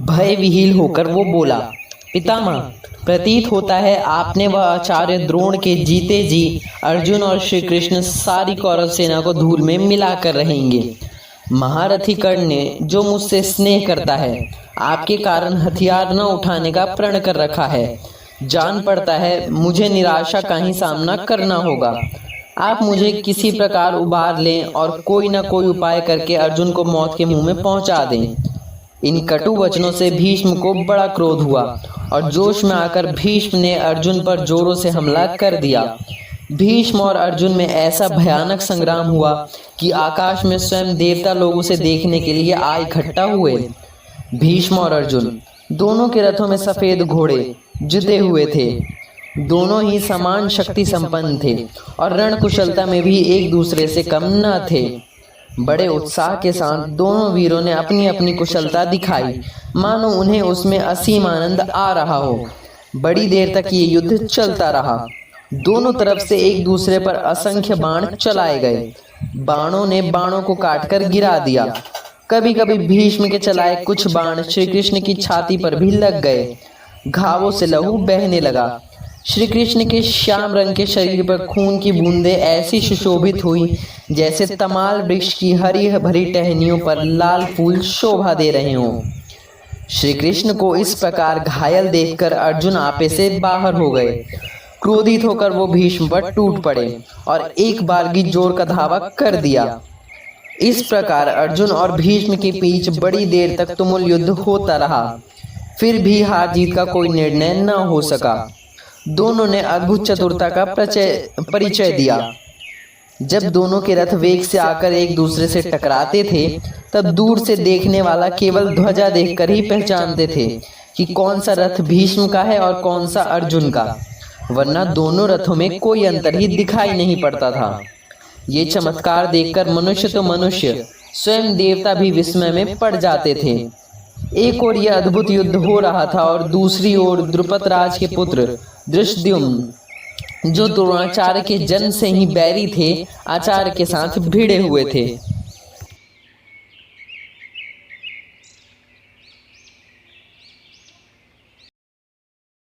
भय विहीन होकर वो बोला, पितामह, प्रतीत होता है आपने व आचार्य द्रोण के जीते जी अर्जुन और श्री कृष्ण सारी कौरव सेना को धूल में मिलाकर रहेंगे। महारथी कर्ण ने, जो मुझसे स्नेह करता है, आपके कारण हथियार न उठाने का प्रण कर रखा है। जान पड़ता है मुझे निराशा का ही सामना करना होगा। आप मुझे किसी प्रकार उबार लें और कोई न कोई उपाय करके अर्जुन को मौत के मुंह में पहुंचा दें। इन कटु वचनों से भीष्म को बड़ा क्रोध हुआ और जोश में आकर भीष्म ने अर्जुन पर जोरों से हमला कर दिया। भीष्म और अर्जुन में ऐसा भयानक संग्राम हुआ कि आकाश में स्वयं देवता लोग उसे देखने के लिए आ इकट्ठा हुए। भीष्म और अर्जुन दोनों के रथों में सफेद घोड़े जुते हुए थे। दोनों ही समान शक्ति संपन्न थे और रण कुशलता में भी एक दूसरे से कम न थे। बड़े उत्साह के साथ दोनों वीरों ने अपनी अपनी कुशलता दिखाई, मानो उन्हें उसमें असीम आनंद आ रहा हो। बड़ी देर तक ये युद्ध चलता रहा। दोनों तरफ से एक दूसरे पर असंख्य बाण चलाए गए। बाणों ने बाणों को काटकर गिरा दिया। कभी कभी भीष्म के चलाए कुछ बाण श्री कृष्ण की छाती पर भी लग गए। घावों से लहू बहने लगा। श्री कृष्ण के श्याम रंग के शरीर पर खून की बूंदें ऐसी सुशोभित हुई जैसे तमाल वृक्ष की हरी भरी टहनियों पर लाल फूल शोभा दे रहे हों। श्री कृष्ण को इस प्रकार घायल देखकर अर्जुन आपे से बाहर हो गए। क्रोधित होकर वो भीष्म पर टूट पड़े और एक बारगी जोर का धावा कर दिया। इस प्रकार अर्जुन और भीष्म के बीच बड़ी देर तक तुमुल युद्ध होता रहा। फिर भी हार जीत का कोई निर्णय न हो सका। दोनों ने अद्भुत चतुरता का परिचय दिया। जब दोनों के रथ वेग से आकर एक दूसरे से टकराते थे, तब दूर से देखने वाला केवल ध्वजा देखकर ही पहचानते थे कि कौन सा रथ भीष्म का है और कौन सा अर्जुन का, वरना दोनों रथों में कोई अंतर ही दिखाई नहीं पड़ता था। ये चमत्कार देखकर मनुष्य तो मनुष्य, स्वयं देवता भी विस्मय में पड़ जाते थे। एक ओर यह अद्भुत युद्ध हो रहा था और दूसरी ओर द्रुपद राज के पुत्र धृष्टद्युम्न, जो द्रोणाचार्य के जन्म से ही बैरी थे, आचार्य के साथ भिड़े हुए थे।